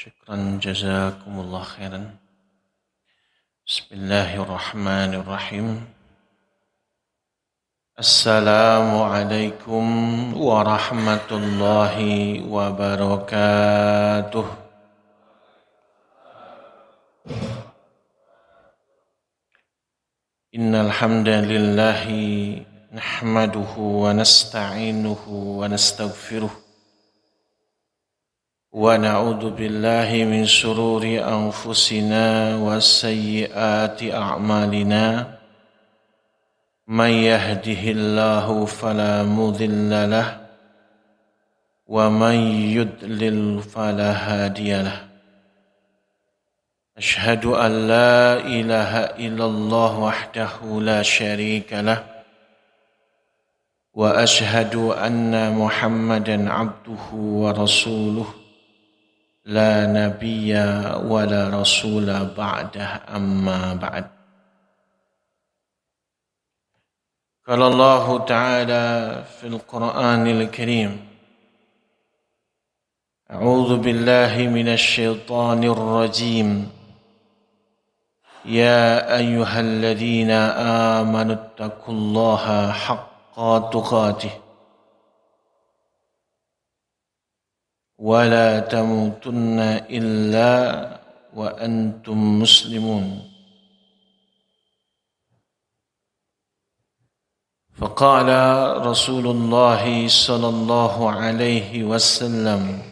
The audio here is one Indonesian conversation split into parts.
Syukran jazakumullah khairan. Bismillahirrahmanirrahim. Assalamualaikum warahmatullahi wabarakatuh. Innal hamdalillahi nahmaduhu wa nasta'inuhu wa nastaghfiruh. ونعوذ بالله من شرور أنفسنا وسيئات أعمالنا من يهده الله فلا مضل له ومن يضلل فلا هادي له أشهد أن لا إله إلا الله وحده لا شريك له وأشهد أن محمدا عبده ورسوله لا نبي ولا رسول بعده أما بعد. قال الله تعالى في القرآن الكريم أعوذ بالله من الشيطان الرجيم يا أيها الذين آمنوا اتقوا الله حق تقاته ولا تموتن إلا وأنتم مسلمون. فقال رسول الله صلى الله عليه وسلم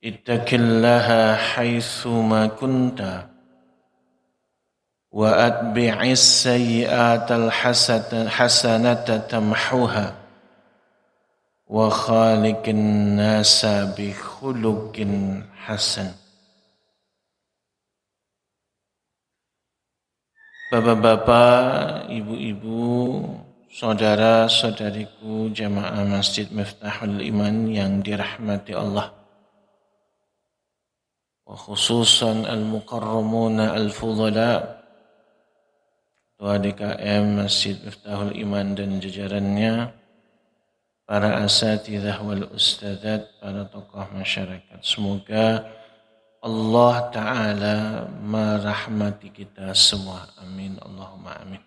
اتق الله حيثما كنت وأتبع السيئات الحسنة تمحوها وخالق الناس بخلق حسن. Bapak-bapak, ibu-ibu, saudara-saudariku jamaah Masjid Miftahul Iman yang dirahmati Allah, wa khususan al-mukarramuna al-fudhala, Ketua DKM Masjid Miftahul Iman dan jajarannya, para asatidzah wal ustadzat, para tokoh masyarakat. Semoga Allah Ta'ala merahmati kita semua. Amin. Allahumma amin.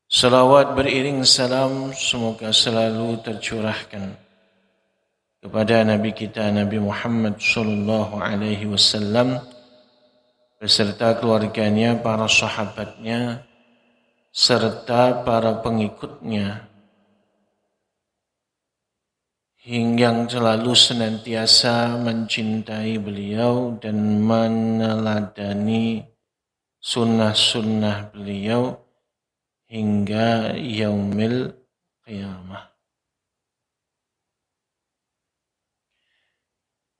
Salawat beriring salam semoga selalu tercurahkan kepada Nabi kita Nabi Muhammad sallallahu alaihi wasallam beserta keluarganya, para sahabatnya, serta para pengikutnya yang selalu senantiasa mencintai beliau dan meneladani sunnah-sunnah beliau hingga yaumil qiyamah.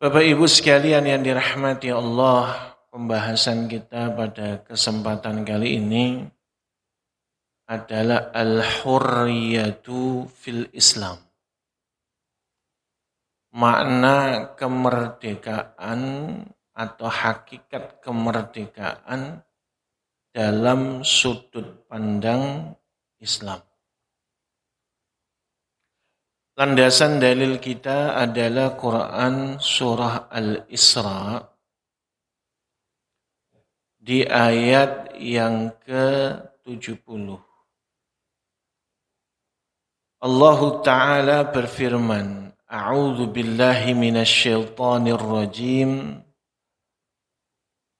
Bapak Ibu sekalian yang dirahmati Allah, pembahasan kita pada kesempatan kali ini adalah al-hurriyatu fil Islam. Makna kemerdekaan atau hakikat kemerdekaan dalam sudut pandang Islam. Landasan dalil kita adalah Quran surah Al-Isra di ayat yang ke-70. Allah Ta'ala berfirman, A'udzu billahi minasy syaithanir rajim.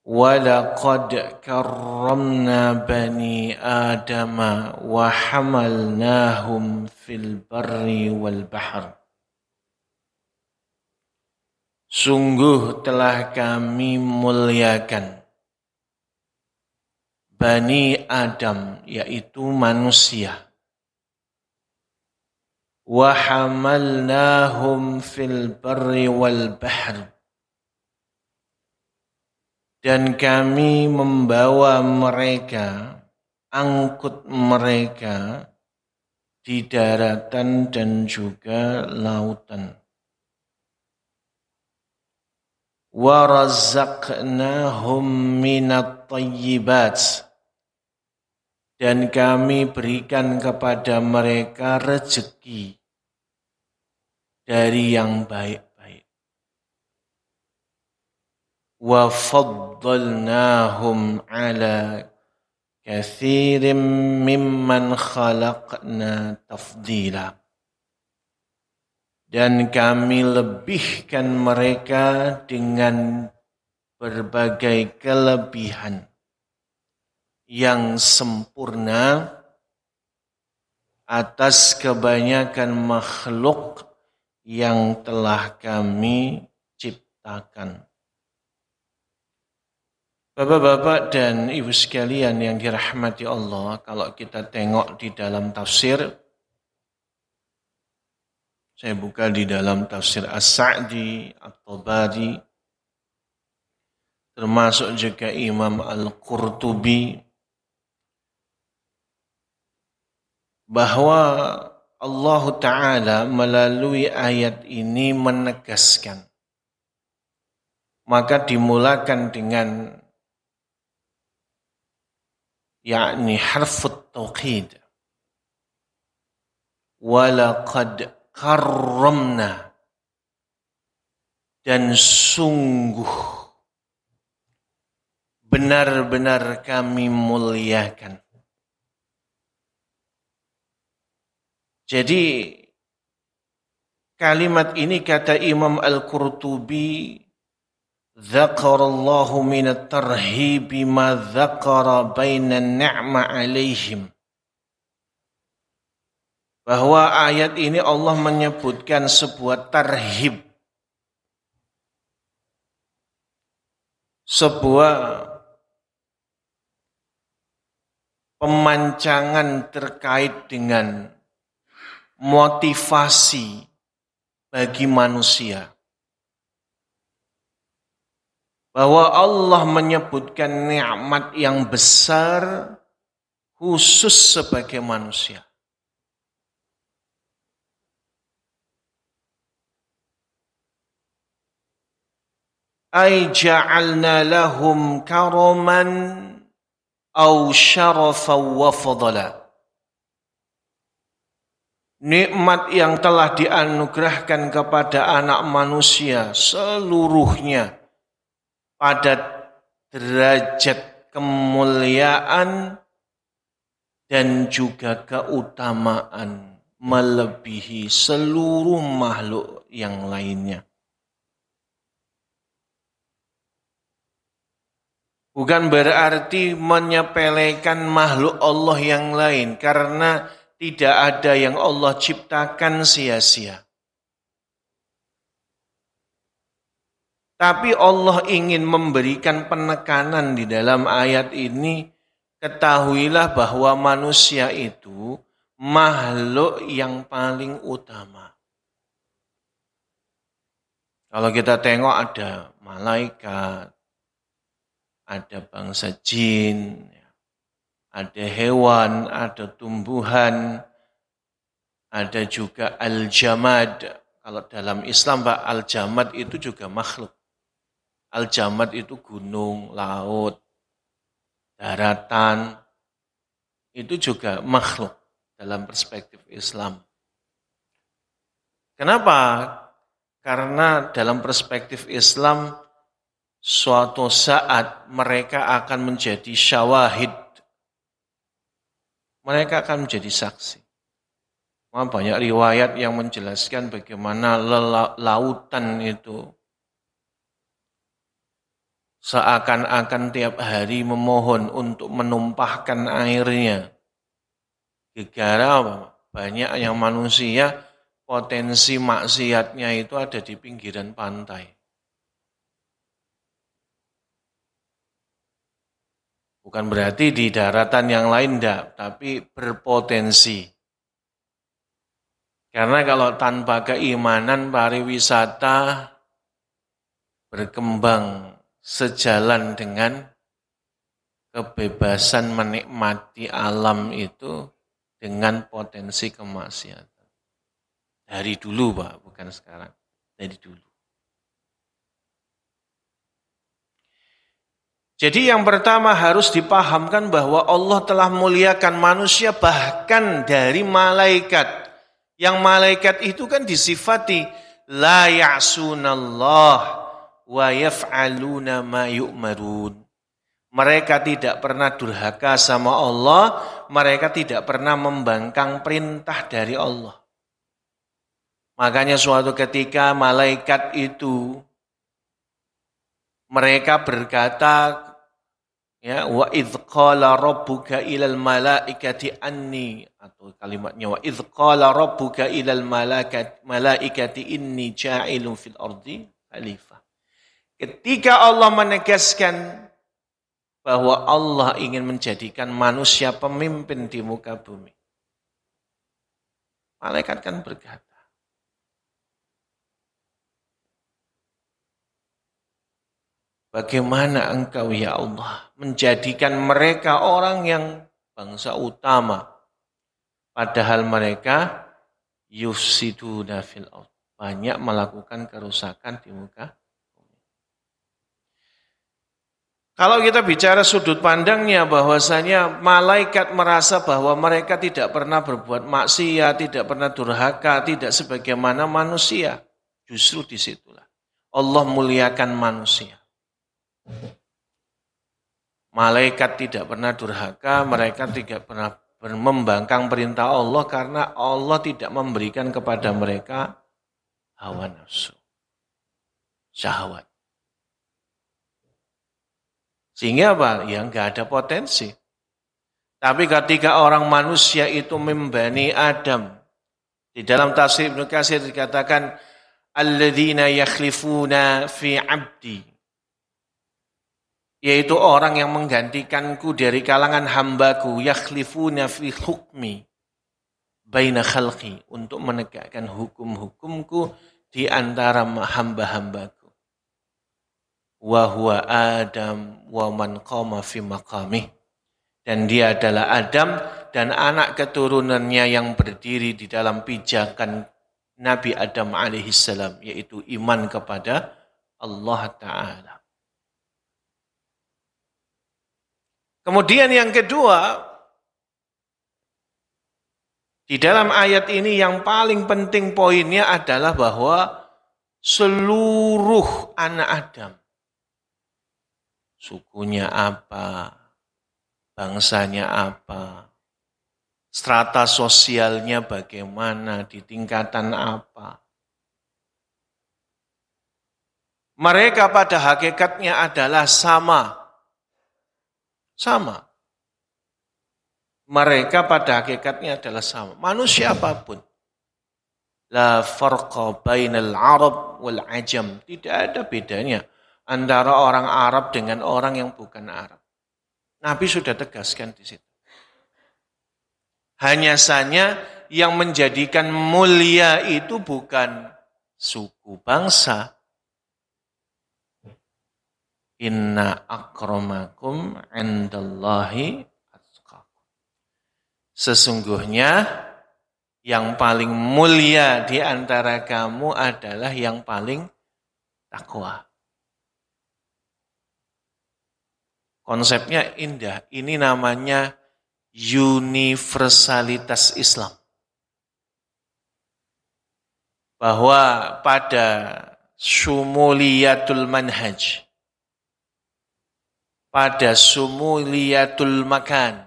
Wa laqad karramna bani Adama wa hamalnahum fil barri wal bahr. Sungguh telah kami muliakan Bani Adam, yaitu manusia. Wa hamalnahum fil barri wal bahr. Dan kami membawa mereka, angkut mereka di daratan dan juga lautan. Wa razzaqnahum minat thayyibat. Dan kami berikan kepada mereka rezeki dari yang baik-baik. wa faddalnahum ala katsirin mimman khalaqna tafdila. Dan kami lebihkan mereka dengan berbagai kelebihan yang sempurna atas kebanyakan makhluk yang telah kami ciptakan. Bapak-bapak dan ibu sekalian yang dirahmati Allah, kalau kita tengok di dalam tafsir, saya buka di dalam tafsir As-Sa'di, At-Tabari, termasuk juga Imam Al-Qurtubi, bahwa Allah Ta'ala melalui ayat ini menegaskan. Maka dimulakan dengan yakni harfut tauqid. Walaqad karramna, dan sungguh benar-benar kami muliakan. Jadi kalimat ini kata Imam Al-Qurtubi, dzakarallahu minat tarhibi ma dzakara bainan ni'ma alaihim. Bahwa ayat ini Allah menyebutkan sebuah tarhib, sebuah pemancangan terkait dengan motivasi bagi manusia. Bahwa Allah menyebutkan nikmat yang besar khusus sebagai manusia. Ay ja'alna lahum karaman aw syarafan wa fadala. Nikmat yang telah dianugerahkan kepada anak manusia seluruhnya pada derajat kemuliaan dan juga keutamaan melebihi seluruh makhluk yang lainnya. Bukan berarti menyepelekan makhluk Allah yang lain, karena tidak ada yang Allah ciptakan sia-sia. Tapi Allah ingin memberikan penekanan di dalam ayat ini, ketahuilah bahwa manusia itu makhluk yang paling utama. Kalau kita tengok ada malaikat, ada bangsa jin, ada hewan, ada tumbuhan, ada juga al-jamad. Kalau dalam Islam, Pak, al-jamad itu juga makhluk. Al-jamad itu gunung, laut, daratan, itu juga makhluk dalam perspektif Islam. Kenapa? Karena dalam perspektif Islam, suatu saat mereka akan menjadi syawahid. Mereka akan menjadi saksi. Banyak riwayat yang menjelaskan bagaimana lautan itu seakan-akan tiap hari memohon untuk menumpahkan airnya. Gara-gara banyak yang manusia potensi maksiatnya itu ada di pinggiran pantai. Bukan berarti di daratan yang lain enggak, tapi berpotensi. Karena kalau tanpa keimanan pariwisata berkembang sejalan dengan kebebasan menikmati alam itu dengan potensi kemaksiatan. Dari dulu, Pak, bukan sekarang. Dari dulu. Jadi yang pertama harus dipahamkan bahwa Allah telah muliakan manusia bahkan dari malaikat. Yang malaikat itu kan disifati la ya'sunallah wa yaf'aluna ma yu'marun. Mereka tidak pernah durhaka sama Allah, mereka tidak pernah membangkang perintah dari Allah. Makanya suatu ketika malaikat itu mereka berkata, ya, wa idz qala rabbuka ilal malaikati anni, atau kalimatnya wa idz qala rabbuka ilal malaikati inni ja'ilun fil ardi khalifah. Ketika Allah menegaskan bahwa Allah ingin menjadikan manusia pemimpin di muka bumi, malaikat kan berkata, bagaimana engkau ya Allah menjadikan mereka orang yang bangsa utama, padahal mereka yufsiduna fil ardh, banyak melakukan kerusakan di muka bumi. Kalau kita bicara sudut pandangnya bahwasanya malaikat merasa bahwa mereka tidak pernah berbuat maksiat, tidak pernah durhaka, tidak sebagaimana manusia. Justru disitulah Allah muliakan manusia. Malaikat tidak pernah durhaka, mereka tidak pernah membangkang perintah Allah karena Allah tidak memberikan kepada mereka hawa nafsu, syahwat. Sehingga apa? Ya enggak ada potensi. Tapi ketika orang manusia itu membani Adam, di dalam tafsir Ibnu Katsir dikatakan alladzina yakhlifuna fi 'abdi, yaitu orang yang menggantikanku dari kalangan hambaku, yakhlifuna fi hukmi baina khalqi, untuk menegakkan hukum-hukumku di antara hamba-hambaku. Wa huwa Adam wa man qama fi maqamih, dan dia adalah Adam dan anak keturunannya yang berdiri di dalam pijakan Nabi Adam alaihissalam, yaitu iman kepada Allah Ta'ala. Kemudian yang kedua, di dalam ayat ini yang paling penting poinnya adalah bahwa seluruh anak Adam, sukunya apa, bangsanya apa, strata sosialnya bagaimana, di tingkatan apa, mereka pada hakikatnya adalah sama. Mereka pada hakikatnya adalah sama. Manusia apapun. La farqa bainal Arab wal Ajam. Tidak ada bedanya antara orang Arab dengan orang yang bukan Arab. Nabi sudah tegaskan di situ. Hanya saja yang menjadikan mulia itu bukan suku bangsa. Inna akramakum indallahi atqakum. Sesungguhnya yang paling mulia di antara kamu adalah yang paling takwa. Konsepnya indah. Ini namanya universalitas Islam. Bahwa pada syumuliyatul manhaj, pada sumuliyatul makan.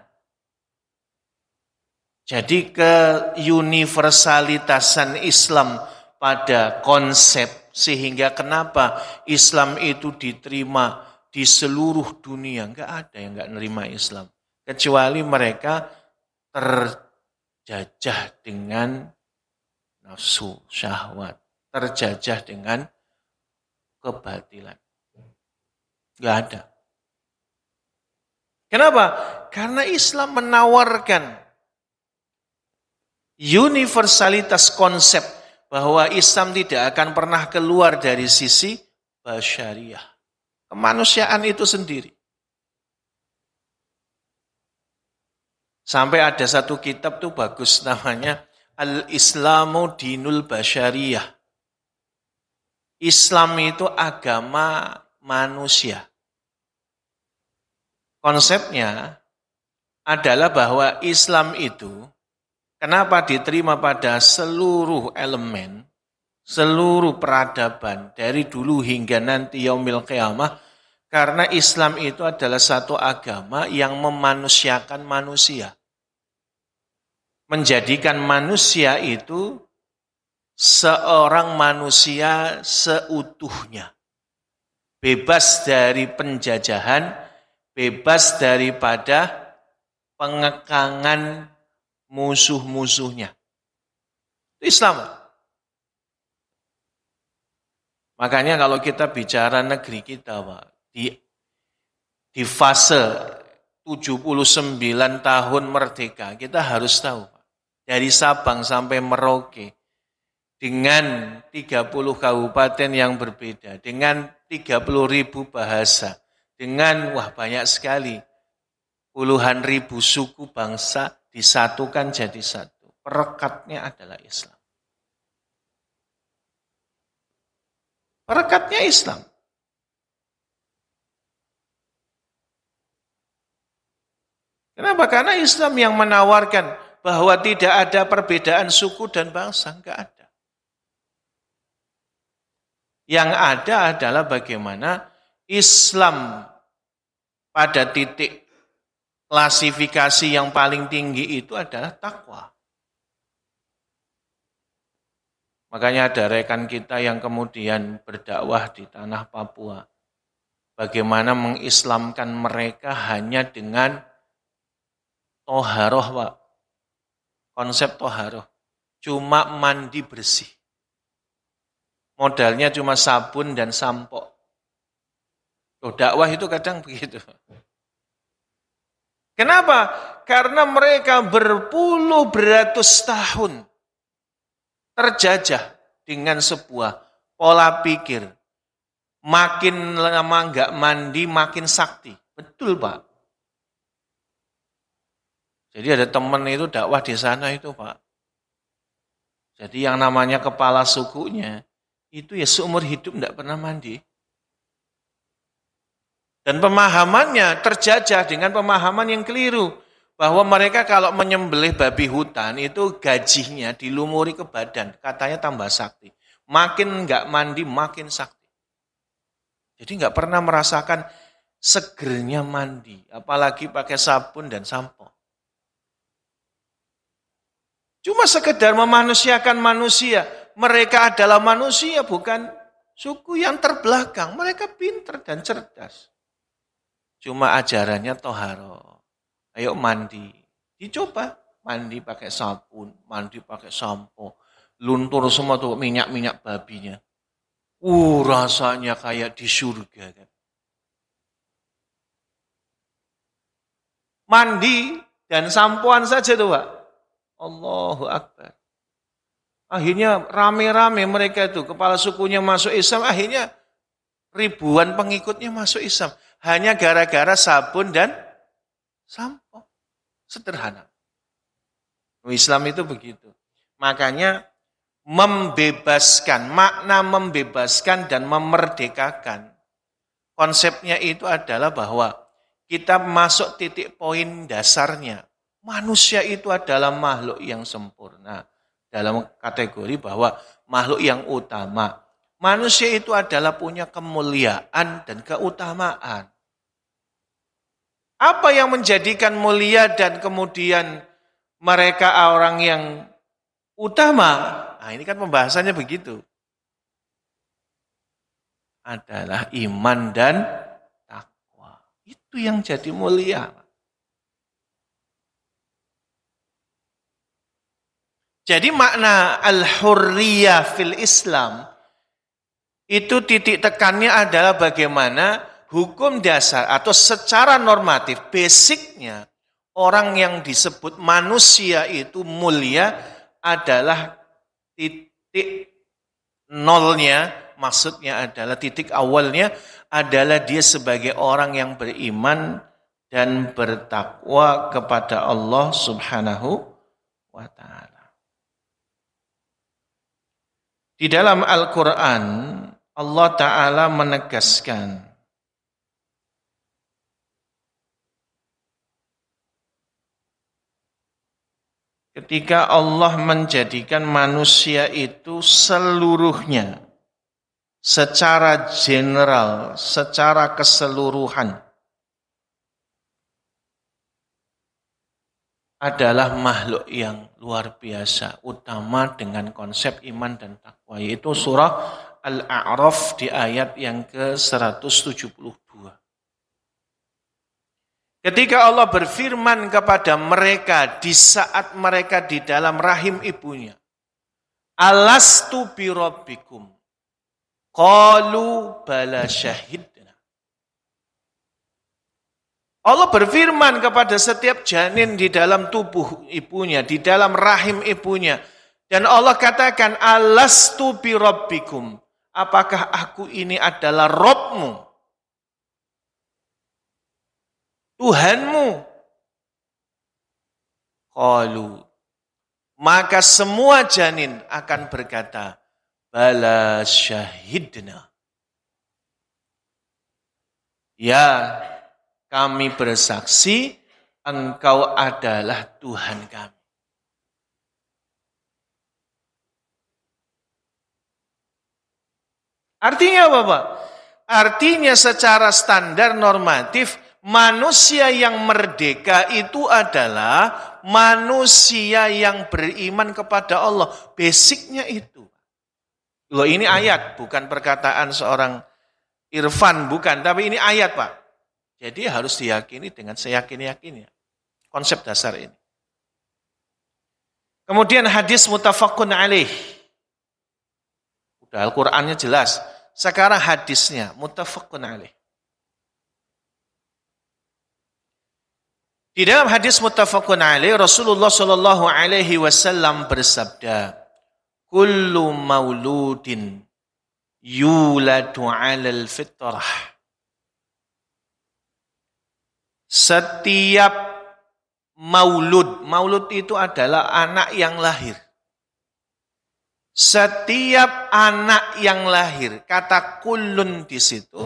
Jadi keuniversalitasan Islam pada konsep, sehingga kenapa Islam itu diterima di seluruh dunia. Enggak ada yang enggak nerima Islam. Kecuali mereka terjajah dengan nafsu, syahwat. Terjajah dengan kebatilan. Enggak ada. Kenapa? Karena Islam menawarkan universalitas konsep bahwa Islam tidak akan pernah keluar dari sisi basyariah. Kemanusiaan itu sendiri. Sampai ada satu kitab tuh bagus namanya Al-Islamu Dinul Basyariyah. Islam itu agama manusia. Konsepnya adalah bahwa Islam itu kenapa diterima pada seluruh elemen, seluruh peradaban dari dulu hingga nanti yaumil qiyamah, karena Islam itu adalah satu agama yang memanusiakan manusia. Menjadikan manusia itu seorang manusia seutuhnya. Bebas dari penjajahan, bebas daripada pengekangan musuh-musuhnya. Itu Islam. Makanya kalau kita bicara negeri kita, Pak, di fase 79 tahun merdeka, kita harus tahu, Pak, dari Sabang sampai Merauke, dengan 30 kabupaten yang berbeda, dengan 30.000 bahasa, dengan banyak sekali, puluhan ribu suku bangsa disatukan jadi satu. Perekatnya adalah Islam. Perekatnya Islam. Kenapa? Karena Islam yang menawarkan bahwa tidak ada perbedaan suku dan bangsa, enggak ada. Yang ada adalah bagaimana Islam pada titik klasifikasi yang paling tinggi itu adalah takwa. Makanya ada rekan kita yang kemudian berdakwah di tanah Papua. Bagaimana mengislamkan mereka hanya dengan toharoh, Pak. Konsep toharoh. Cuma mandi bersih. Modalnya cuma sabun dan sampo. Dakwah itu kadang begitu. Kenapa? Karena mereka beratus tahun terjajah dengan sebuah pola pikir. Makin lama nggak mandi, makin sakti. Betul, Pak. Jadi ada teman itu dakwah di sana itu, Pak. Jadi yang namanya kepala sukunya, itu ya seumur hidup enggak pernah mandi. Dan pemahamannya terjajah dengan pemahaman yang keliru. Bahwa mereka kalau menyembelih babi hutan itu gajinya dilumuri ke badan. Katanya tambah sakti. Makin enggak mandi, makin sakti. Jadi enggak pernah merasakan segernya mandi. Apalagi pakai sabun dan sampo. Cuma sekedar memanusiakan manusia. Mereka adalah manusia, bukan suku yang terbelakang. Mereka pintar dan cerdas. Cuma ajarannya toharo. Ayo mandi. Dicoba. Mandi pakai sabun, mandi pakai sampo. Luntur semua tuh minyak-minyak babinya. Rasanya kayak di surga kan. Mandi dan sampoan saja tuh, Pak. Allahu Akbar. Akhirnya rame-rame mereka itu, kepala sukunya masuk Islam, akhirnya ribuan pengikutnya masuk Islam. Hanya gara-gara sabun dan sampo. Sederhana. Islam itu begitu. Makanya membebaskan, makna membebaskan dan memerdekakan. Konsepnya itu adalah bahwa kita masuk titik poin dasarnya. Manusia itu adalah makhluk yang sempurna. Dalam kategori bahwa makhluk yang utama. Manusia itu adalah punya kemuliaan dan keutamaan. Apa yang menjadikan mulia dan kemudian mereka orang yang utama? Nah, ini kan pembahasannya begitu. Adalah iman dan takwa. Itu yang jadi mulia. Jadi makna al-hurriyah fil Islam itu titik tekannya adalah bagaimana hukum dasar atau secara normatif basicnya orang yang disebut manusia itu mulia adalah titik nolnya, maksudnya adalah titik awalnya adalah dia sebagai orang yang beriman dan bertakwa kepada Allah Subhanahu wa ta'ala. Di dalam Al-Quran, Allah Ta'ala menegaskan, ketika Allah menjadikan manusia itu seluruhnya, secara general, secara keseluruhan, adalah makhluk yang luar biasa, utama dengan konsep iman dan takwa, yaitu surah Al-A'raf di ayat yang ke-172. Ketika Allah berfirman kepada mereka di saat mereka di dalam rahim ibunya, alastu bi rabbikum, qalu bala syahidna. Allah berfirman kepada setiap janin di dalam tubuh ibunya, di dalam rahim ibunya. Dan Allah katakan, alastu bi rabbikum. Apakah aku ini adalah Rabbmu? Tuhanmu? Qalu. Maka semua janin akan berkata, bala syahidna. Ya, kami bersaksi, engkau adalah Tuhan kami. Artinya apa, Pak? Artinya secara standar normatif, manusia yang merdeka itu adalah manusia yang beriman kepada Allah. Basicnya itu. Loh, ini ayat, bukan perkataan seorang Irfan, bukan. Tapi ini ayat, Pak. Jadi harus diyakini dengan seyakin-yakinnya. Konsep dasar ini. Kemudian hadis muttafaqun alaih. Udah Al-Qur'annya jelas. Sekarang hadisnya muttafaqun alaih. Di dalam hadis muttafaqun alaih, Rasulullah sallallahu alaihi wasallam bersabda, "Kullu mauludin yuladu 'alal fitrah." Setiap maulud itu adalah anak yang lahir. Setiap anak yang lahir, kata kullun di situ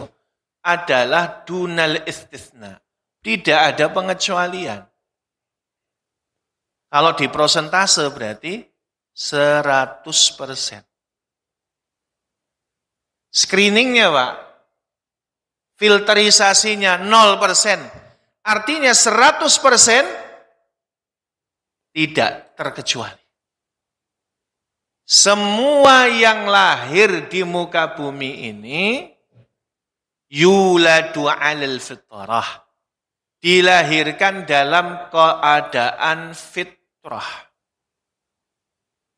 adalah dunal istitsna. Tidak ada pengecualian. Kalau di prosentase berarti 100%. Screeningnya, Pak, filterisasinya 0%. Artinya 100% tidak terkecuali. Semua yang lahir di muka bumi ini yuladu 'alal fitrah. Dilahirkan dalam keadaan fitrah.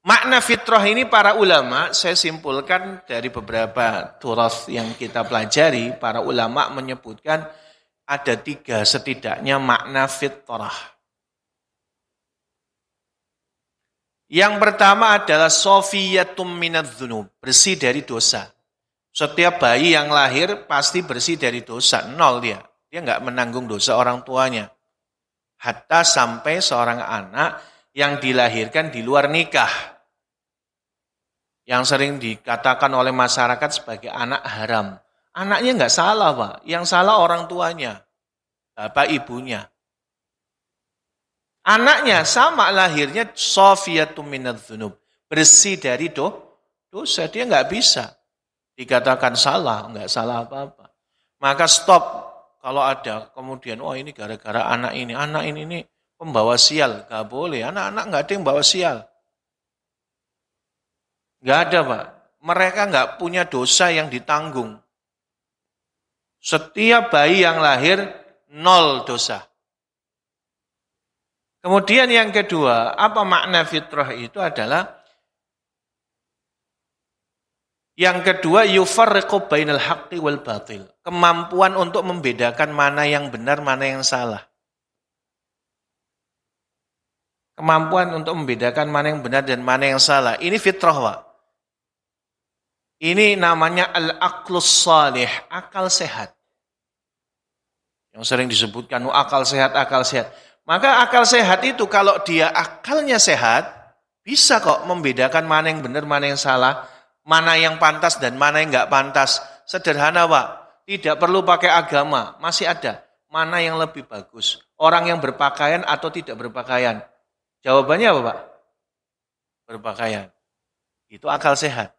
Makna fitrah ini para ulama, saya simpulkan dari beberapa turas yang kita pelajari, para ulama menyebutkan ada 3 setidaknya makna fitrah. Yang pertama adalah sofiyatum minadz-dzunub, bersih dari dosa. Setiap bayi yang lahir pasti bersih dari dosa, 0 dia. Dia enggak menanggung dosa orang tuanya. Hatta sampai seorang anak yang dilahirkan di luar nikah. Yang sering dikatakan oleh masyarakat sebagai anak haram. Anaknya enggak salah, Pak. Yang salah orang tuanya, bapak ibunya. Anaknya sama lahirnya sofiyatum minadz-dzunub, bersih dari dosa. Dia enggak bisa dikatakan salah, enggak salah apa-apa. Maka stop kalau ada kemudian, oh ini gara-gara anak ini pembawa sial, enggak boleh. Anak-anak enggak ada yang bawa sial. Enggak ada, Pak. Mereka enggak punya dosa yang ditanggung. Setiap bayi yang lahir 0 dosa. Kemudian yang kedua, apa makna fitrah itu adalah yang kedua yufarriqu bainal haqqi wal batil. Kemampuan untuk membedakan mana yang benar, mana yang salah. Kemampuan untuk membedakan mana yang benar dan mana yang salah. Ini fitrah, Pak. Ini namanya al-aqlus salih, akal sehat. Yang sering disebutkan akal sehat, akal sehat. Maka akal sehat itu kalau dia akalnya sehat, bisa kok membedakan mana yang benar, mana yang salah, mana yang pantas dan mana yang enggak pantas. Sederhana, Pak. Tidak perlu pakai agama, masih ada. Mana yang lebih bagus? Orang yang berpakaian atau tidak berpakaian? Jawabannya apa, Pak? Berpakaian. Itu akal sehat.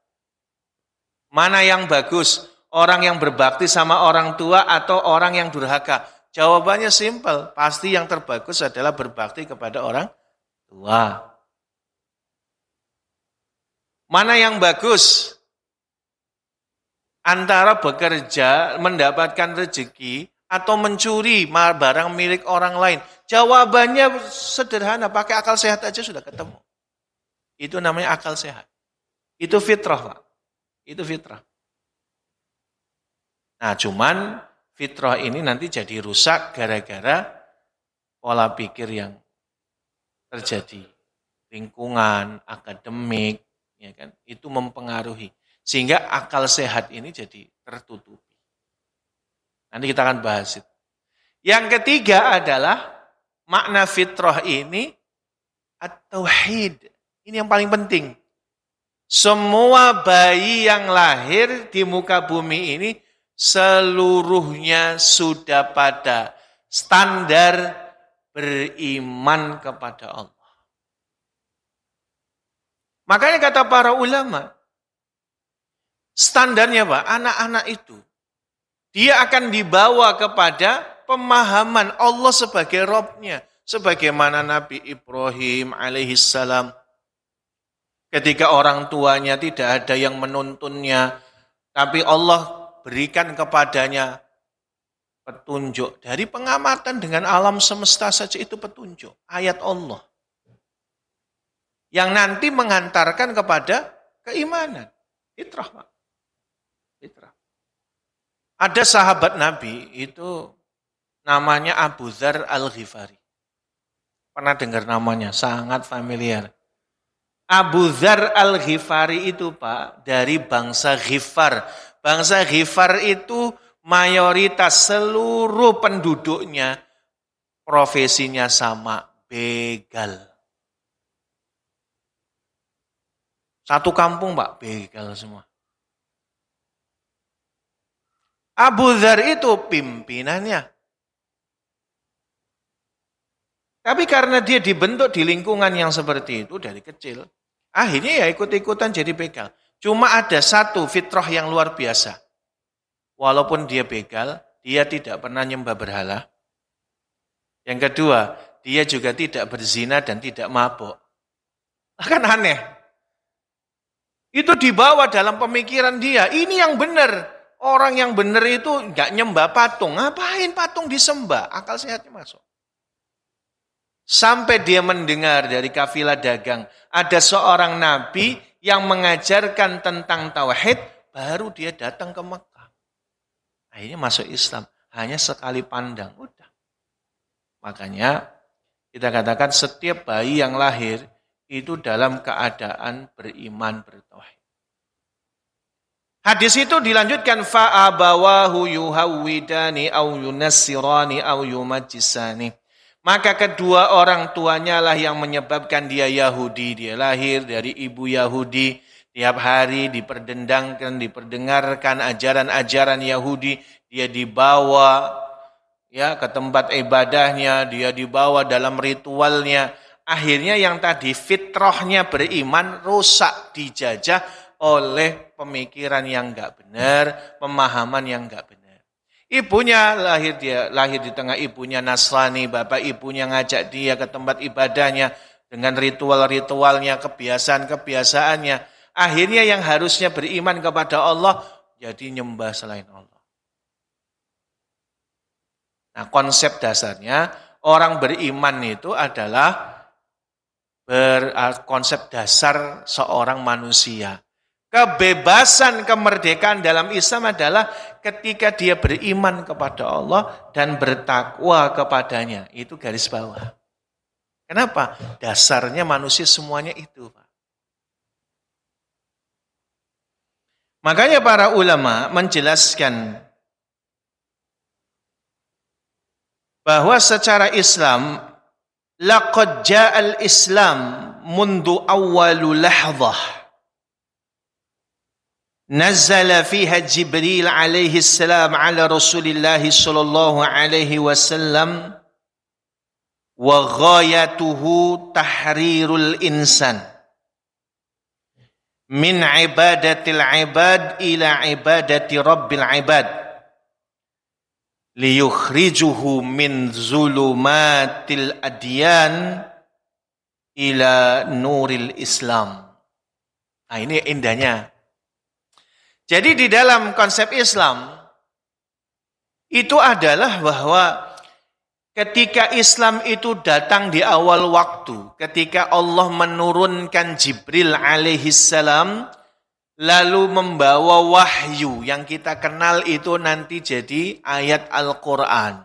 Mana yang bagus? Orang yang berbakti sama orang tua atau orang yang durhaka? Jawabannya simpel. Pasti yang terbagus adalah berbakti kepada orang tua. Mana yang bagus? Antara bekerja, mendapatkan rezeki, atau mencuri barang milik orang lain. Jawabannya sederhana, pakai akal sehat aja sudah ketemu. Itu namanya akal sehat. Itu fitrah, Pak. Itu fitrah. Nah, cuman fitrah ini nanti jadi rusak gara-gara pola pikir yang terjadi. Lingkungan, akademik, ya kan? Itu mempengaruhi. Sehingga akal sehat ini jadi tertutupi. Nanti kita akan bahas itu. Yang ketiga adalah makna fitrah ini at-tauhid. Ini yang paling penting. Semua bayi yang lahir di muka bumi ini seluruhnya sudah pada standar beriman kepada Allah. Makanya kata para ulama, standarnya Pak, anak-anak itu, dia akan dibawa kepada pemahaman Allah sebagai Robnya. Sebagaimana Nabi Ibrahim alaihissalam. Ketika orang tuanya tidak ada yang menuntunnya, tapi Allah berikan kepadanya petunjuk. Dari pengamatan dengan alam semesta saja itu petunjuk. Ayat Allah. Yang nanti menghantarkan kepada keimanan. Fitrah, Pak. Fitrah. Ada sahabat Nabi itu namanya Abu Dzar Al-Ghifari. Pernah dengar namanya? Sangat familiar. Abu Dzar Al-Ghifari itu Pak dari bangsa Ghifar. Bangsa Ghifar itu mayoritas seluruh penduduknya profesinya sama, begal. Satu kampung Pak, begal semua. Abu Dzar itu pimpinannya. Tapi karena dia dibentuk di lingkungan yang seperti itu dari kecil, akhirnya ya ikut-ikutan jadi begal. Cuma ada satu fitrah yang luar biasa. Walaupun dia begal, dia tidak pernah nyembah berhala. Yang kedua, dia juga tidak berzina dan tidak mabuk. Kan aneh. Itu dibawa dalam pemikiran dia. Ini yang benar. Orang yang benar itu enggak nyembah patung. Ngapain patung disembah? Akal sehatnya masuk. Sampai dia mendengar dari kafilah dagang, ada seorang nabi yang mengajarkan tentang tauhid, baru dia datang ke Mekah. Akhirnya masuk Islam, hanya sekali pandang, udah. Makanya kita katakan setiap bayi yang lahir itu dalam keadaan beriman bertauhid. Hadis itu dilanjutkan fa'abawahu yuhawwidani au yunassirani au yumajjisani. Maka kedua orang tuanya lah yang menyebabkan dia Yahudi. Dia lahir dari ibu Yahudi. Tiap hari diperdengarkan ajaran-ajaran Yahudi. Dia dibawa ya ke tempat ibadahnya. Dia dibawa dalam ritualnya. Akhirnya yang tadi fitrahnya beriman rusak, dijajah oleh pemikiran yang enggak benar, pemahaman yang enggak benar. Ibunya lahir di tengah ibunya Nasrani, bapak ibunya ngajak dia ke tempat ibadahnya dengan ritual-ritualnya, kebiasaan-kebiasaannya. Akhirnya yang harusnya beriman kepada Allah jadi nyembah selain Allah. Nah, konsep dasarnya orang beriman itu adalah konsep dasar seorang manusia. Kebebasan, kemerdekaan dalam Islam adalah ketika dia beriman kepada Allah dan bertakwa kepadanya. Itu garis bawah. Kenapa? Dasarnya manusia semuanya itu, Pak. Makanya para ulama menjelaskan bahwa secara Islam, laqad ja'al Islam mundu awwalu lahzah. نزل فيها جبريل عليه السلام على رسول الله صلى الله عليه وسلم wa ghayatuhu tahrirul insan min ibadatil ibad ila ibadati rabbil ibad liyukhrijuhu min zulumatil adyan ila nuril Islam. Nah, ini indahnya. Jadi di dalam konsep Islam itu adalah bahwa ketika Islam itu datang di awal waktu, ketika Allah menurunkan Jibril alaihissalam, lalu membawa wahyu yang kita kenal itu nanti jadi ayat Al-Quran.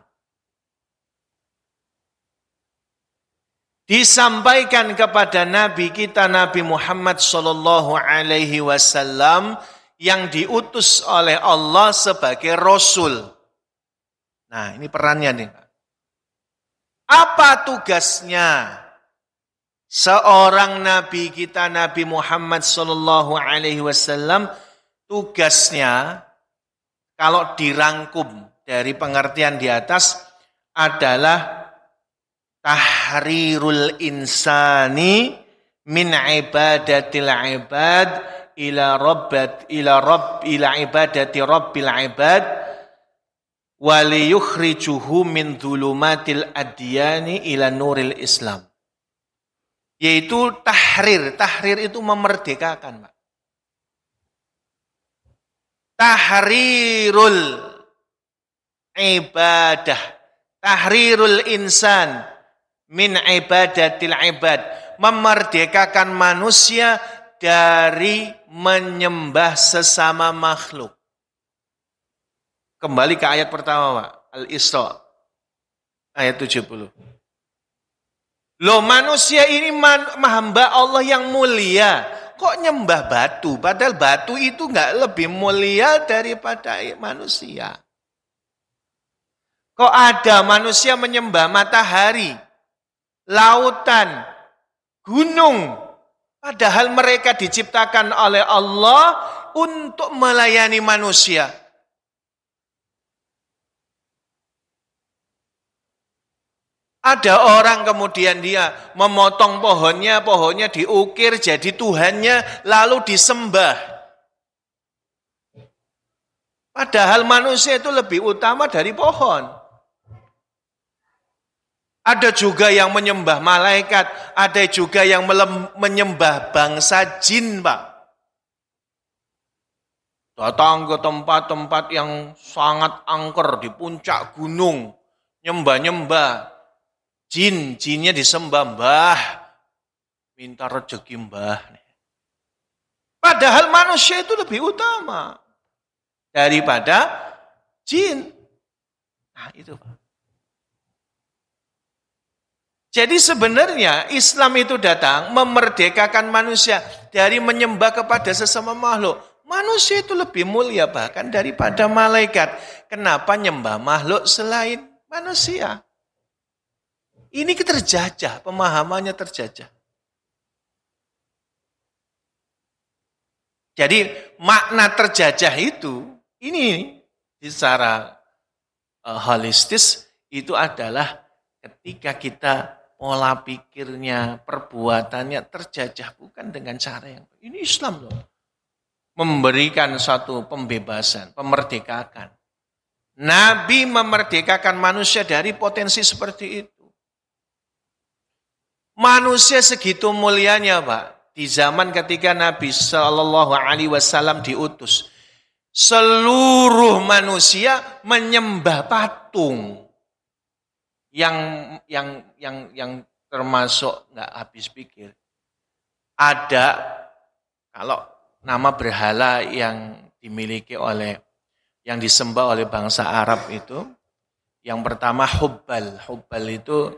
Disampaikan kepada Nabi kita Nabi Muhammad sallallahu alaihi wasallam yang diutus oleh Allah sebagai Rasul. Nah, ini perannya nih. Apa tugasnya seorang Nabi kita Nabi Muhammad sallallahu alaihi wasallam? Tugasnya kalau dirangkum dari pengertian di atas adalah tahrirul insani min ibadatil ibad ila ibadati rabbil ibad wa liyukhrijuhu min dhulumatil adyani ila nuril Islam. Yaitu tahrir. Tahrir itu memerdekakan, Pak. Tahrirul ibadah, tahrirul insan min ibadatil ibad, memerdekakan manusia dari menyembah sesama makhluk. Kembali ke ayat pertama, Pak. Al-Isra ayat 70. Loh, manusia ini hamba Allah yang mulia. Kok nyembah batu? Padahal batu itu enggak lebih mulia daripada manusia. Kok ada manusia menyembah matahari, lautan, gunung, padahal mereka diciptakan oleh Allah untuk melayani manusia. Ada orang kemudian dia memotong pohonnya diukir jadi Tuhannya, lalu disembah. Padahal manusia itu lebih utama dari pohon. Ada juga yang menyembah malaikat, ada juga yang menyembah bangsa jin, Pak. Datang ke tempat-tempat yang sangat angker di puncak gunung, nyembah-nyembah. Jinnya disembah, Mbah, minta rezeki Mbah. Padahal manusia itu lebih utama daripada jin. Nah, itu, Pak. Jadi sebenarnya Islam itu datang memerdekakan manusia dari menyembah kepada sesama makhluk. Manusia itu lebih mulia bahkan daripada malaikat. Kenapa nyembah makhluk selain manusia? Ini terjajah, pemahamannya terjajah. Jadi makna terjajah itu, ini secara holistis itu adalah ketika kita pola pikirnya, perbuatannya terjajah bukan dengan cara yang ini Islam loh. Memberikan satu pembebasan, pemerdekaan. Nabi memerdekakan manusia dari potensi seperti itu. Manusia segitu mulianya, Pak. Di zaman ketika Nabi Shallallahu Alaihi Wasallam diutus, seluruh manusia menyembah patung. Yang termasuk nggak habis pikir. Ada kalau nama berhala yang dimiliki oleh yang disembah oleh bangsa Arab itu, yang pertama Hubbal. Hubbal itu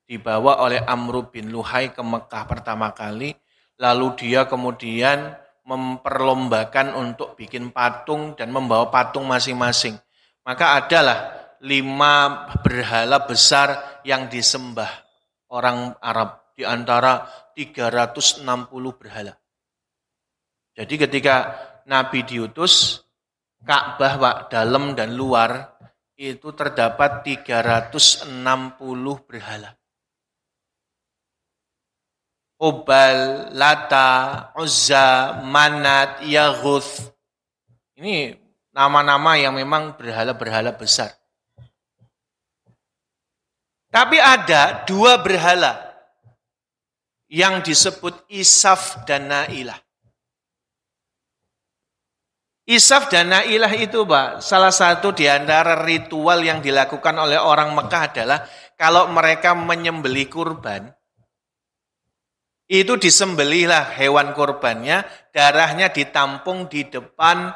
dibawa oleh Amr bin Luhai ke Mekah pertama kali, lalu dia kemudian memperlombakan untuk bikin patung dan membawa patung masing-masing. Maka adalah 5 berhala besar yang disembah orang Arab, di antara 360 berhala. Jadi ketika Nabi diutus, Ka'bah, Pak, dalam dan luar, itu terdapat 360 berhala. Hubal, Lata, Uzza, Manat, Yaghuth. Ini nama-nama yang memang berhala-berhala besar. Tapi ada dua berhala yang disebut Isaf dan Na'ilah. Isaf dan Na'ilah itu, Pak, salah satu di antara ritual yang dilakukan oleh orang Mekah adalah kalau mereka menyembelih kurban, itu disembelihlah hewan kurbannya, darahnya ditampung di depan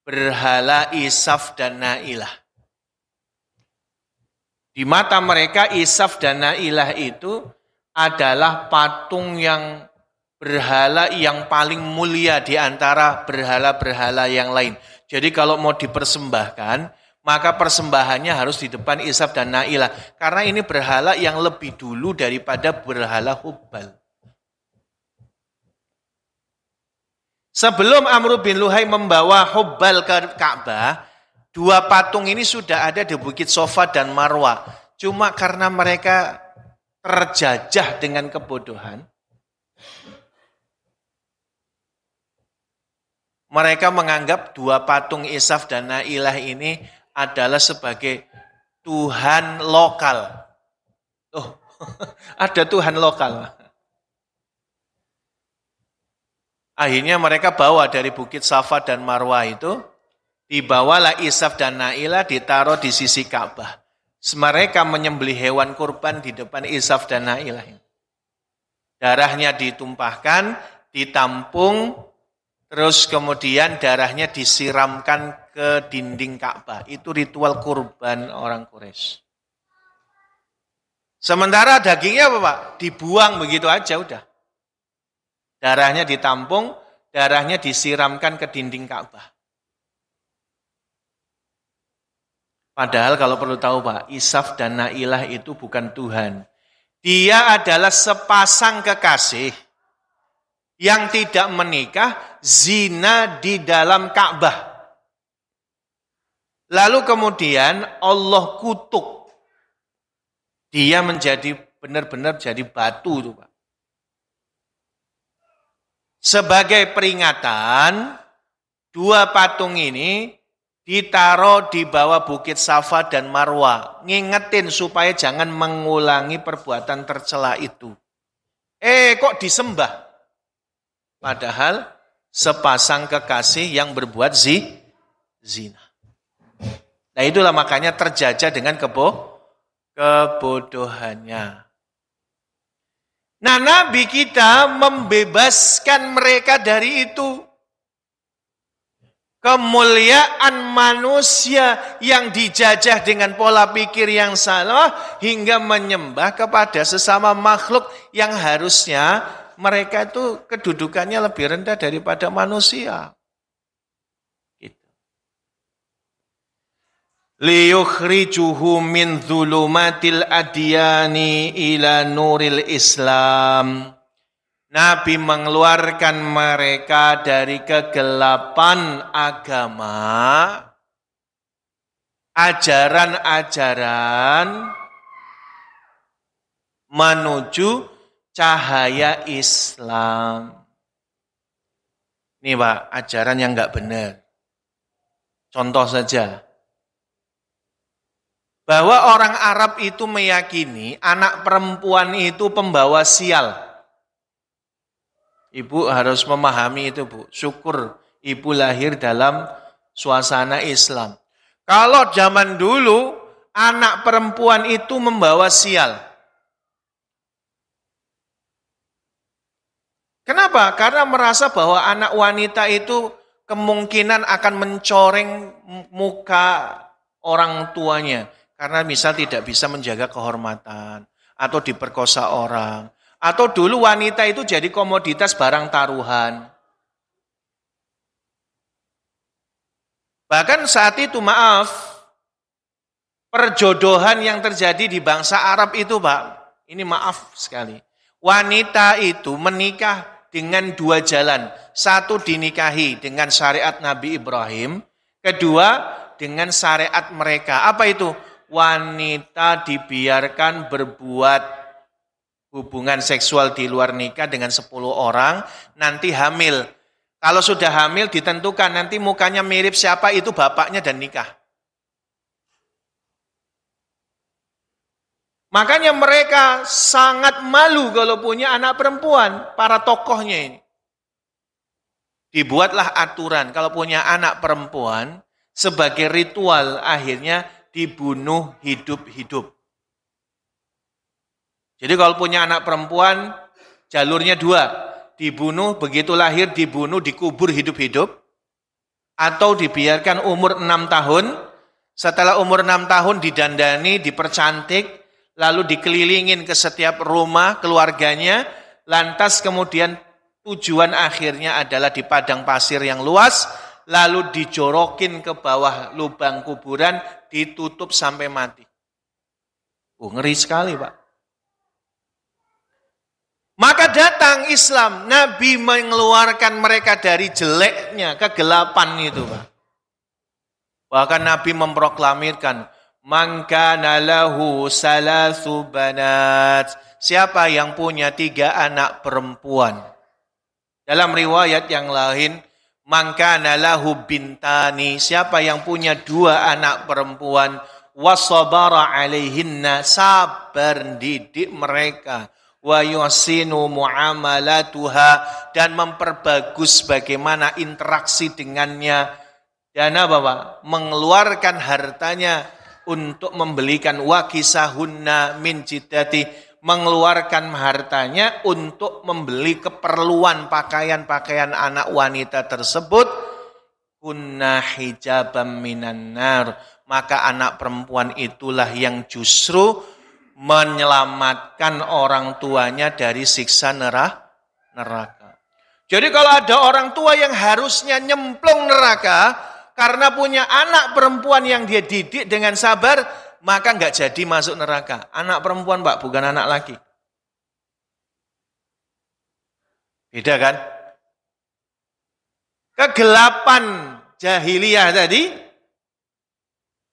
berhala Isaf dan Na'ilah. Di mata mereka Isaf dan Na'ilah itu adalah patung yang berhala yang paling mulia di antara berhala-berhala yang lain. Jadi kalau mau dipersembahkan, maka persembahannya harus di depan Isaf dan Na'ilah. Karena ini berhala yang lebih dulu daripada berhala Hubal. Sebelum Amr bin Luhai membawa Hubal ke Ka'bah, dua patung ini sudah ada di Bukit Sofa dan Marwah. Cuma karena mereka terjajah dengan kebodohan, mereka menganggap dua patung Isaf dan Na'ilah ini adalah sebagai Tuhan lokal. Oh, ada Tuhan lokal. Akhirnya mereka bawa dari Bukit Safa dan Marwah itu, dibawalah Isaf dan Na'ilah ditaruh di sisi Ka'bah. Mereka menyembelih hewan kurban di depan Isaf dan Na'ilah. Darahnya ditumpahkan, ditampung, terus kemudian darahnya disiramkan ke dinding Ka'bah. Itu ritual kurban orang Quraisy. Sementara dagingnya apa, Pak? Dibuang begitu aja udah. Darahnya ditampung, darahnya disiramkan ke dinding Ka'bah. Padahal kalau perlu tahu, Pak, Isaf dan Na'ilah itu bukan Tuhan. Dia adalah sepasang kekasih yang tidak menikah, zina di dalam Ka'bah. Lalu kemudian Allah kutuk. Dia menjadi benar-benar jadi batu itu, Pak. Sebagai peringatan, dua patung ini ditaruh di bawah Bukit Safa dan Marwah. Ngingetin supaya jangan mengulangi perbuatan tercela itu. Kok disembah? Padahal sepasang kekasih yang berbuat zina. Nah itulah makanya terjajah dengan kebodohannya. Nah Nabi kita membebaskan mereka dari itu. Kemuliaan manusia yang dijajah dengan pola pikir yang salah hingga menyembah kepada sesama makhluk yang harusnya mereka itu kedudukannya lebih rendah daripada manusia. Liyukhrijuhu min dzulumatil adyani ila nuril Islam. Nabi mengeluarkan mereka dari kegelapan agama, ajaran-ajaran menuju cahaya Islam. Ini Pak, ajaran yang enggak benar. Contoh saja. Bahwa orang Arab itu meyakini anak perempuan itu pembawa sial. Ibu harus memahami itu, Bu. Syukur ibu lahir dalam suasana Islam. Kalau zaman dulu anak perempuan itu membawa sial. Kenapa? Karena merasa bahwa anak wanita itu kemungkinan akan mencoreng muka orang tuanya. Karena misal tidak bisa menjaga kehormatan, atau diperkosa orang, atau dulu wanita itu jadi komoditas barang taruhan. Bahkan saat itu maaf, perjodohan yang terjadi di bangsa Arab itu Pak, ini maaf sekali. Wanita itu menikah dengan dua jalan. Satu dinikahi dengan syariat Nabi Ibrahim, kedua dengan syariat mereka. Apa itu? Wanita dibiarkan berbuat hubungan seksual di luar nikah dengan 10 orang, nanti hamil. Kalau sudah hamil ditentukan nanti mukanya mirip siapa itu bapaknya dan nikah. Makanya mereka sangat malu kalau punya anak perempuan, para tokohnya ini. Dibuatlah aturan kalau punya anak perempuan sebagai ritual akhirnya dibunuh hidup-hidup. Jadi kalau punya anak perempuan jalurnya 2, dibunuh begitu lahir, dibunuh, dikubur hidup-hidup, atau dibiarkan umur 6 tahun, setelah umur 6 tahun didandani, dipercantik, lalu dikelilingin ke setiap rumah keluarganya, lantas kemudian tujuan akhirnya adalah di padang pasir yang luas, lalu dijorokin ke bawah lubang kuburan, ditutup sampai mati. Ngeri sekali Pak. Maka datang Islam, Nabi mengeluarkan mereka dari jeleknya, kegelapan itu Pak. Bahkan Nabi memproklamirkan, man kana lahu salasu banat. Siapa yang punya 3 anak perempuan? Dalam riwayat yang lain, man kana lahu bintani. Siapa yang punya 2 anak perempuan, wasabara alaihinna, sabar didik mereka, wa yusinu muamalatuha, dan memperbagus bagaimana interaksi dengannya, dan apa Pak? Mengeluarkan hartanya untuk membelikan wakisahunna min jidati, mengeluarkan hartanya untuk membeli keperluan pakaian-pakaian anak wanita tersebut, kunna hijabam minan nar, maka anak perempuan itulah yang justru menyelamatkan orang tuanya dari siksa neraka. Jadi kalau ada orang tua yang harusnya nyemplung neraka karena punya anak perempuan yang dia didik dengan sabar, maka enggak jadi masuk neraka. Anak perempuan Pak, bukan anak laki. Beda kan? Kegelapan jahiliyah tadi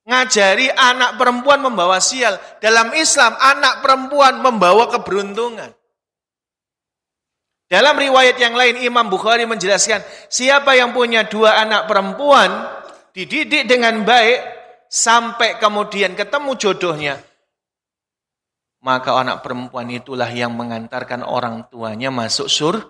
ngajari anak perempuan membawa sial. Dalam Islam, anak perempuan membawa keberuntungan. Dalam riwayat yang lain, Imam Bukhari menjelaskan, siapa yang punya 2 anak perempuan, dididik dengan baik, sampai kemudian ketemu jodohnya, maka anak perempuan itulah yang mengantarkan orang tuanya masuk surga.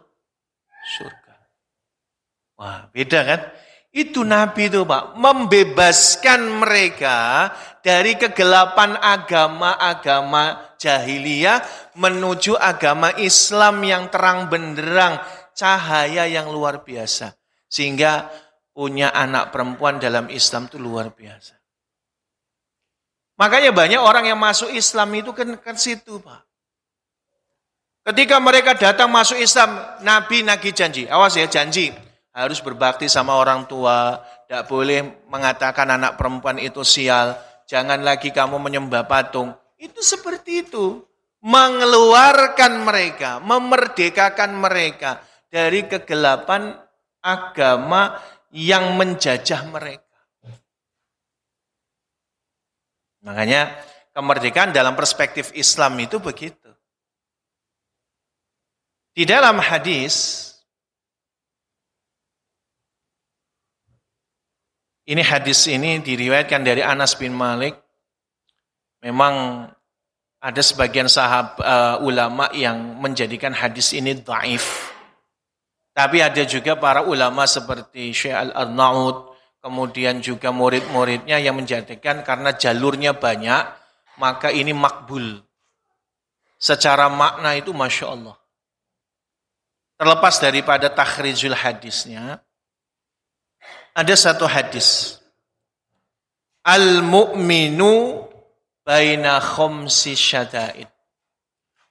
Wah, beda kan? Itu Nabi itu Pak, membebaskan mereka dari kegelapan agama-agama jahiliyah menuju agama Islam yang terang benderang, cahaya yang luar biasa. Sehingga punya anak perempuan dalam Islam itu luar biasa. Makanya banyak orang yang masuk Islam itu kan ke situ Pak. Ketika mereka datang masuk Islam, Nabi nagih janji, awas ya janji. Harus berbakti sama orang tua, tidak boleh mengatakan anak perempuan itu sial, jangan lagi kamu menyembah patung. Itu seperti itu. Mengeluarkan mereka, memerdekakan mereka dari kegelapan agama yang menjajah mereka. Makanya kemerdekaan dalam perspektif Islam itu begitu. Di dalam hadis, hadis ini diriwayatkan dari Anas bin Malik. Memang ada sebagian ulama yang menjadikan hadis ini dhaif. Tapi ada juga para ulama seperti Syekh Al-Arnaud, kemudian juga murid-muridnya yang menjadikan karena jalurnya banyak, maka ini makbul. Secara makna itu Masya Allah. Terlepas daripada takhrijul hadisnya, ada satu hadis. Al-mu'minu baina khomsi syada'id.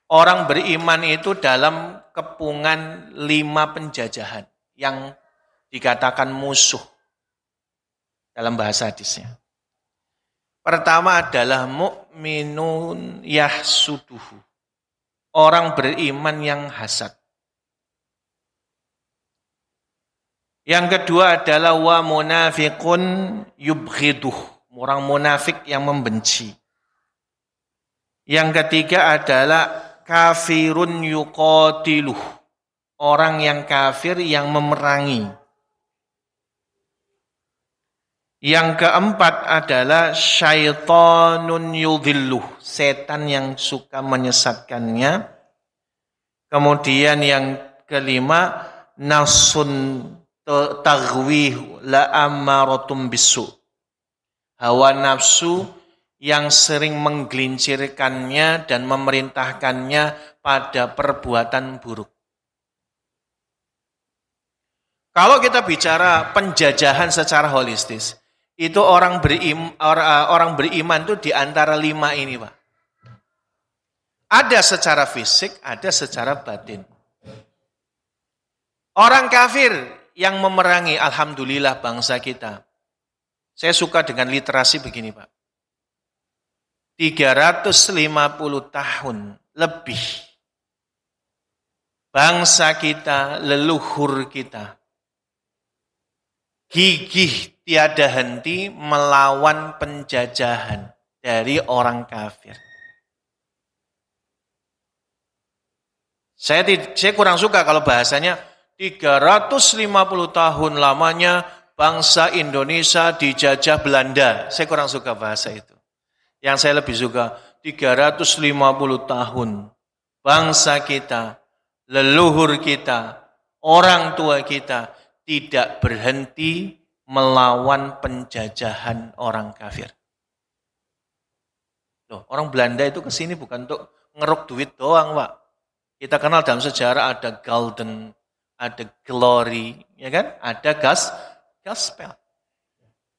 Orang beriman itu dalam kepungan 5 penjajahan yang dikatakan musuh dalam bahasa hadisnya. Pertama adalah mu'minun yahsuduhu. Orang beriman yang hasad. Yang kedua adalah wa munafiqun yubghiduh, orang munafik yang membenci. Yang ketiga adalah kafirun yuqatiluh. Orang yang kafir yang memerangi. Yang keempat adalah syaitanun yudhilluh. Setan yang suka menyesatkannya. Kemudian yang kelima, nafsun taghwih la ammaratum bisu. Hawa nafsu yang sering menggelincirkannya dan memerintahkannya pada perbuatan buruk. Kalau kita bicara penjajahan secara holistis, itu orang beriman itu di antara 5 ini, Pak. Ada secara fisik, ada secara batin. Orang kafir yang memerangi, alhamdulillah bangsa kita. Saya suka dengan literasi begini, Pak. 350 tahun lebih bangsa kita, leluhur kita, gigih tiada henti melawan penjajahan dari orang kafir. Saya kurang suka kalau bahasanya 350 tahun lamanya bangsa Indonesia dijajah Belanda. Saya kurang suka bahasa itu. Yang saya lebih suka 350 tahun bangsa kita, leluhur kita, orang tua kita tidak berhenti melawan penjajahan orang kafir. Loh, orang Belanda itu ke sini bukan untuk ngeruk duit doang, Pak. Kita kenal dalam sejarah ada golden, ada glory, ya kan? Ada gospel.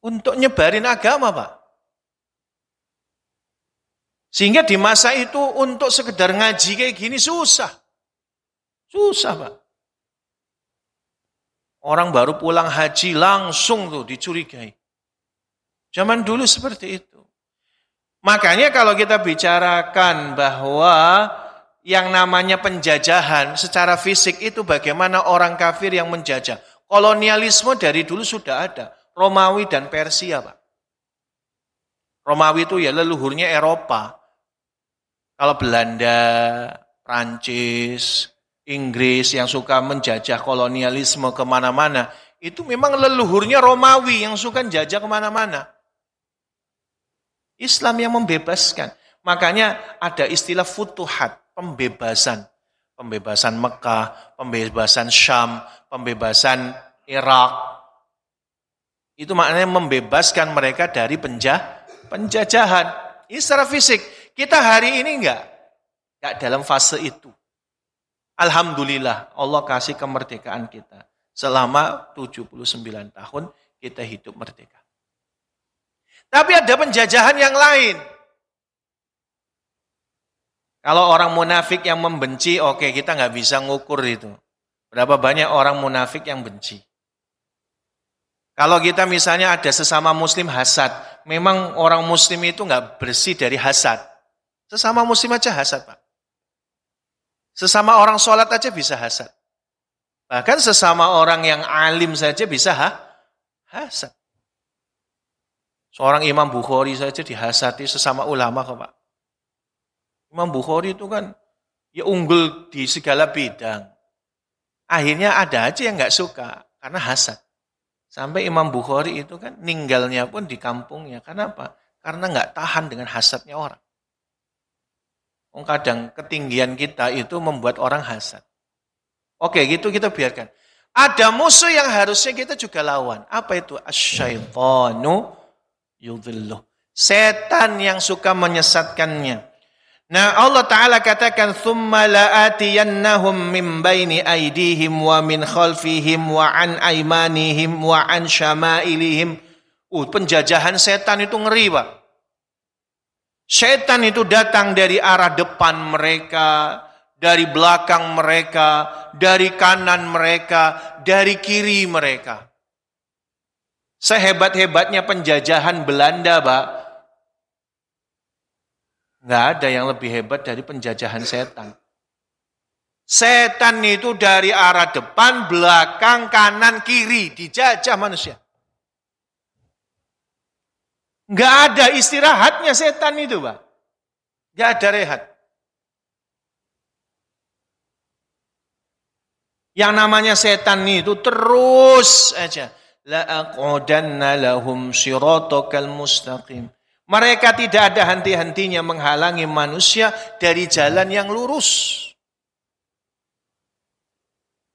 Untuk nyebarin agama, Pak. Sehingga di masa itu untuk sekedar ngaji kayak gini susah. Susah, Pak. Orang baru pulang haji langsung tuh dicurigai. Zaman dulu seperti itu. Makanya kalau kita bicarakan bahwa yang namanya penjajahan secara fisik itu bagaimana orang kafir yang menjajah. Kolonialisme dari dulu sudah ada. Romawi dan Persia, Pak. Romawi itu ya leluhurnya Eropa. Kalau Belanda, Prancis, Inggris yang suka menjajah kolonialisme kemana-mana, itu memang leluhurnya Romawi yang suka jajah kemana-mana. Islam yang membebaskan. Makanya ada istilah futuhat, pembebasan. Pembebasan Mekah, pembebasan Syam, pembebasan Irak. Itu maknanya membebaskan mereka dari penjajahan. Ini secara fisik. Kita hari ini enggak dalam fase itu. Alhamdulillah Allah kasih kemerdekaan kita. Selama 79 tahun kita hidup merdeka. Tapi ada penjajahan yang lain. Kalau orang munafik yang membenci, oke, kita nggak bisa ngukur itu. Berapa banyak orang munafik yang benci. Kalau kita misalnya ada sesama muslim hasad, memang orang muslim itu nggak bersih dari hasad. Sesama muslim aja hasad, Pak. Sesama orang sholat aja bisa hasad. Bahkan sesama orang yang alim saja bisa hasad. Seorang Imam Bukhari saja dihasati sesama ulama kok, Pak. Imam Bukhari itu kan ya unggul di segala bidang. Akhirnya ada aja yang nggak suka karena hasad. Sampai Imam Bukhari itu kan ninggalnya pun di kampungnya. Karena apa? Karena nggak tahan dengan hasadnya orang. Kadang ketinggian kita itu membuat orang hasad. Oke, gitu kita biarkan. Ada musuh yang harusnya kita juga lawan. Apa itu? Asyaitanu yudhilluh. Setan yang suka menyesatkannya. Nah, Allah Ta'ala katakan, ثُمَّ لَآتِيَنَّهُمْ مِنْ بَيْنِ أَيْدِيهِمْ وَمِنْ خَلْفِهِمْ وَعَنْ أَيْمَانِهِمْ وَعَنْ شَمَائِلِهِمْ. Penjajahan setan itu ngeri, Pak. Setan itu datang dari arah depan mereka, dari belakang mereka, dari kanan mereka, dari kiri mereka. Sehebat-hebatnya penjajahan Belanda, Pak, nggak ada yang lebih hebat dari penjajahan setan. Setan itu dari arah depan, belakang, kanan, kiri, dijajah manusia. Nggak ada istirahatnya setan itu, Pak. Nggak ada rehat. Yang namanya setan itu terus aja. La'aqodanna lahum siratakal mustaqim. Mereka tidak ada henti-hentinya menghalangi manusia dari jalan yang lurus.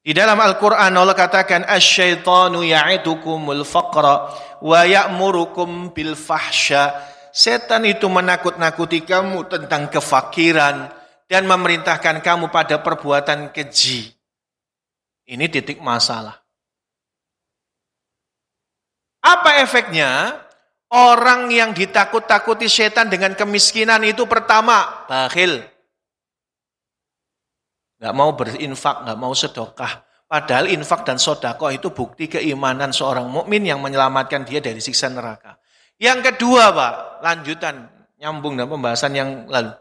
Di dalam Al-Quran Allah katakan asyaitanu ya'idukumul faqra wa ya'murukum bil fahsya. Setan itu menakut-nakuti kamu tentang kefakiran dan memerintahkan kamu pada perbuatan keji. Ini titik masalah. Apa efeknya? Orang yang ditakut-takuti setan dengan kemiskinan itu pertama, bakhil. Gak mau berinfak, gak mau sedekah. Padahal infak dan sedekah itu bukti keimanan seorang mukmin yang menyelamatkan dia dari siksa neraka. Yang kedua, Pak, lanjutan nyambung dengan pembahasan yang lalu.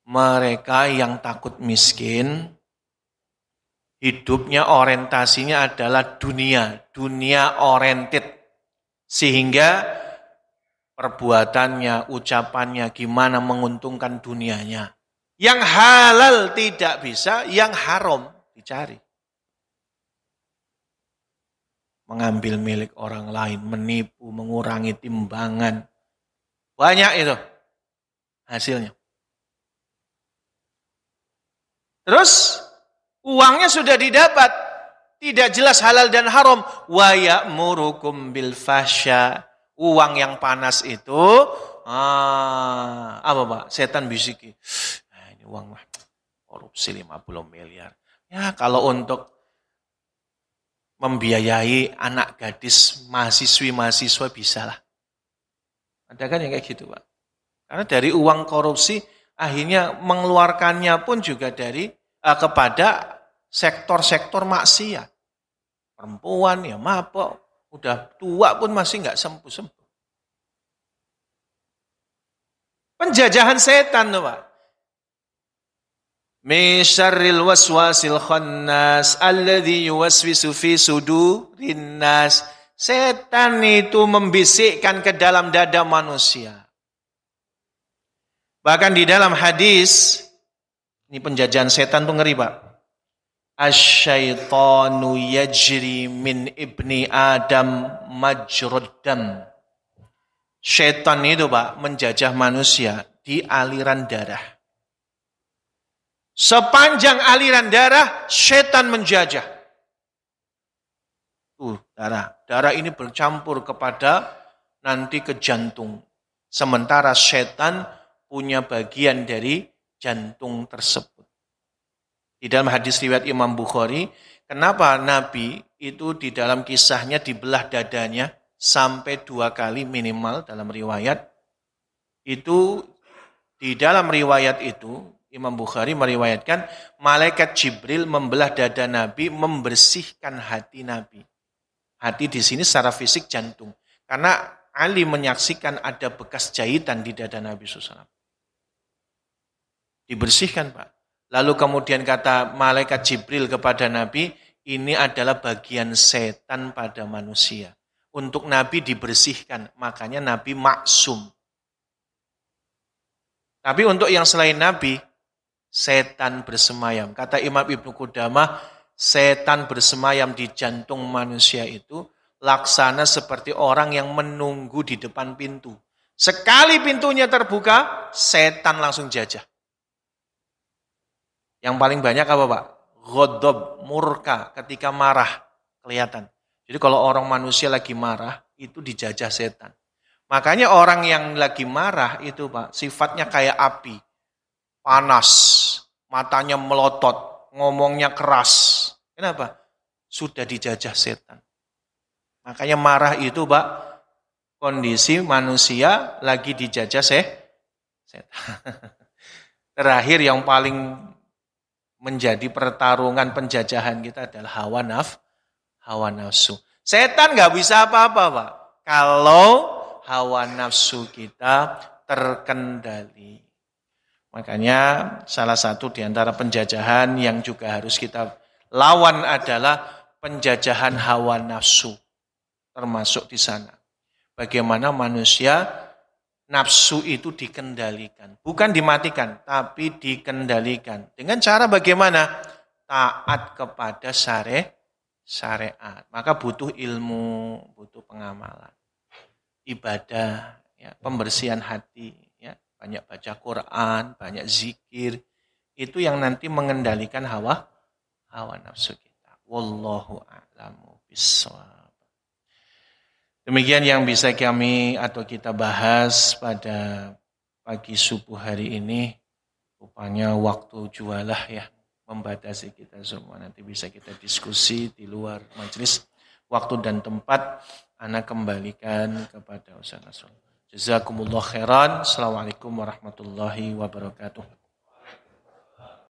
Mereka yang takut miskin, hidupnya orientasinya adalah dunia oriented. Sehingga perbuatannya, ucapannya gimana menguntungkan dunianya. Yang halal tidak bisa, yang haram dicari. Mengambil milik orang lain, menipu, mengurangi timbangan. Banyak itu hasilnya. Terus uangnya sudah didapat, tidak jelas halal dan haram. Wa ya'murukum bil fahsya. Uang yang panas itu, apa Pak? Setan bisiki. Ini uang mah korupsi 50 miliar. Ya kalau untuk membiayai anak gadis mahasiswa bisa lah. Ada kan yang kayak gitu Pak. Karena dari uang korupsi akhirnya mengeluarkannya pun juga dari kepada sektor-sektor maksiat. Perempuan ya mabok, udah tua pun masih nggak sembuh-sembuh. Penjajahan setan tuh Pak. Min syarril waswasil khannas alladzi yuwaswisu fi sudurin nas. Setan itu membisikkan ke dalam dada manusia. Bahkan di dalam hadis, ini penjajahan setan tuh ngeri Pak. Asyaitanu yajri min ibni Adam majrad dam. Setan itu Pak menjajah manusia di aliran darah. Sepanjang aliran darah, setan menjajah. Darah. Darah ini bercampur kepada nanti ke jantung. Sementara setan punya bagian dari jantung tersebut. Di dalam hadis riwayat Imam Bukhari, kenapa Nabi itu di dalam kisahnya dibelah dadanya sampai 2 kali minimal dalam riwayat. Itu di dalam riwayat itu, Imam Bukhari meriwayatkan malaikat Jibril membelah dada Nabi, membersihkan hati Nabi. Hati di sini secara fisik jantung. Karena Ali menyaksikan ada bekas jahitan di dada Nabi SAW. Dibersihkan Pak. Lalu kemudian kata malaikat Jibril kepada Nabi, ini adalah bagian setan pada manusia. Untuk Nabi dibersihkan, makanya Nabi maksum. Tapi untuk yang selain Nabi, setan bersemayam. Kata Imam Ibnu Qudamah, setan bersemayam di jantung manusia itu laksana seperti orang yang menunggu di depan pintu. Sekali pintunya terbuka, setan langsung jajah. Yang paling banyak apa Pak? Ghadab, murka, ketika marah, kelihatan. Jadi kalau orang manusia lagi marah, itu dijajah setan. Makanya orang yang lagi marah itu Pak, sifatnya kayak api. Panas, matanya melotot, ngomongnya keras. Kenapa? Sudah dijajah setan. Makanya marah itu Pak, kondisi manusia lagi dijajah setan. Terakhir yang paling menjadi pertarungan penjajahan kita adalah hawa nafsu. Setan nggak bisa apa-apa Pak, kalau hawa nafsu kita terkendali. Makanya salah satu di antara penjajahan yang juga harus kita lawan adalah penjajahan hawa nafsu. Termasuk di sana. Bagaimana manusia nafsu itu dikendalikan. Bukan dimatikan, tapi dikendalikan. Dengan cara bagaimana? taat kepada syariat. Maka butuh ilmu, butuh pengamalan, ibadah, ya, pembersihan hati, ya, banyak baca Quran, banyak zikir. Itu yang nanti mengendalikan hawa nafsu kita. Wallahu a'lamu bishawab. Demikian yang bisa kami atau kita bahas pada pagi subuh hari ini. Rupanya waktu jualah ya membatasi kita semua. Nanti bisa kita diskusi di luar majelis. Waktu dan tempat ana kembalikan kepada Ustaz Nasrul. Jazakumullah khairan. Assalamualaikum warahmatullahi wabarakatuh.